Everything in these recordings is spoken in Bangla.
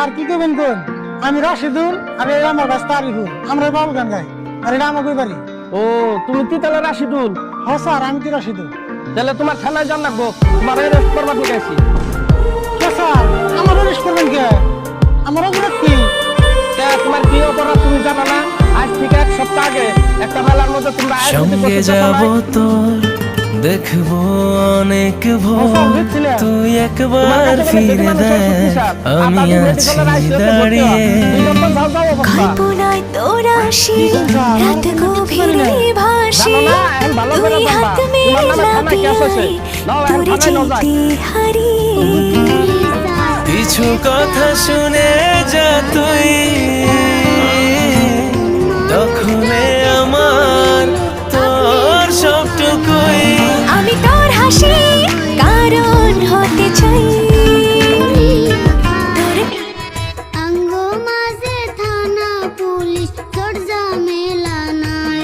স্যার কি করবেন কোন? আমি রাশিদুল আর এই আমার কাছে তারিফুল। আমরা বাউল গান গাই আর এটা আমাকে বাড়ি। ও তুমি কি তাহলে রাশিদুল? হ্যাঁ স্যার, আমি তো রাশিদুল। তাহলে তোমার থানায় জান লাগবো, তোমার অ্যারেস্ট করবার ঢুকাইছি। কে স্যার, আমার অ্যারেস্ট করবেন কে? আমার অপরাধ কি? তোমার কি অপরাধ তুমি জানো না? আজ থেকে 1 সপ্তাহ আগে একটা মেলার মধ্যে তোমরা সঙ্গে যাব তোর, দেখবো অনেক ভোর, তুই একবার ফিরে দেখ, আমি আছি দাঁড়িয়ে। কল্পনায় তোর আসি, রাত গভীরে ভাসি, তুই হাত মেলাবি, তোরে যেতে হারিয়ে। কিছু কথা শুনে যা তুই, তখনে আমার তোর সবটুকুই। আমি তোর হাসি কারণ হতে চাই। আঙ্গ মাঝে থানা পুলিশ দরজা মেলা নাই,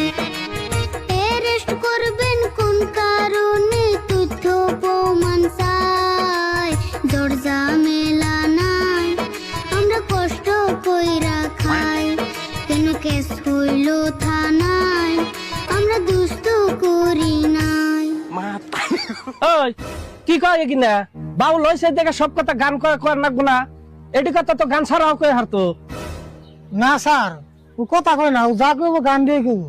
অ্যারেস্ট করবেন কোন কারণে তথ্য প্রমাণ চাই। দরজা মেলা নাই, আমরা কষ্ট কইরা খাই, কেন কেস হইল থানায়, আমরা দুষ্ট করি নাই। ওই কি কয় কিনা বাউল হইছে দেখে সব কথা গান কয় না গুনা, এটি কথা তো গান ছাড়াও কয় হারতো। না স্যার, ও কথা কয় না, ও যা কইব গান দিয়ে কইব।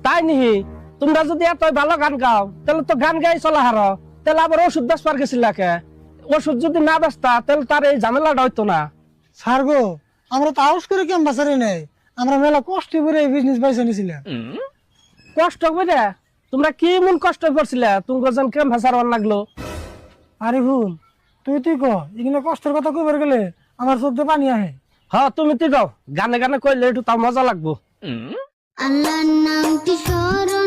তাই নিহি? তোমরা যদি এত ভালো গান গাও তাহলে তো গান গাই চলা হারো, তাহলে আবার ওষুধ বেচবার গেছিলা কে? ওষুধ যদি না বেচতা তাহলে তার এই ঝামেলাটা হইতো না। স্যার গো, আমরা তো আউস করে কেম বাসারি নেই, আমরা মেলা কষ্ট করে এই বিজনেস বাইসে নিছিলাম। কষ্ট করে? তোমরা কি মন কষ্ট করছিলে? তুমি যেন কেম ভাষার লাগলো। আরে ভুল, তুই কো এখানে কষ্টের কথা কইবার গেলে আমার চোখ দিয়ে পানি আহে। হ্যাঁ তুমি তুই গাও, গানে গানে কইলে একটু তাও মজা লাগবো। আল্লাহর নামটি স্মরণ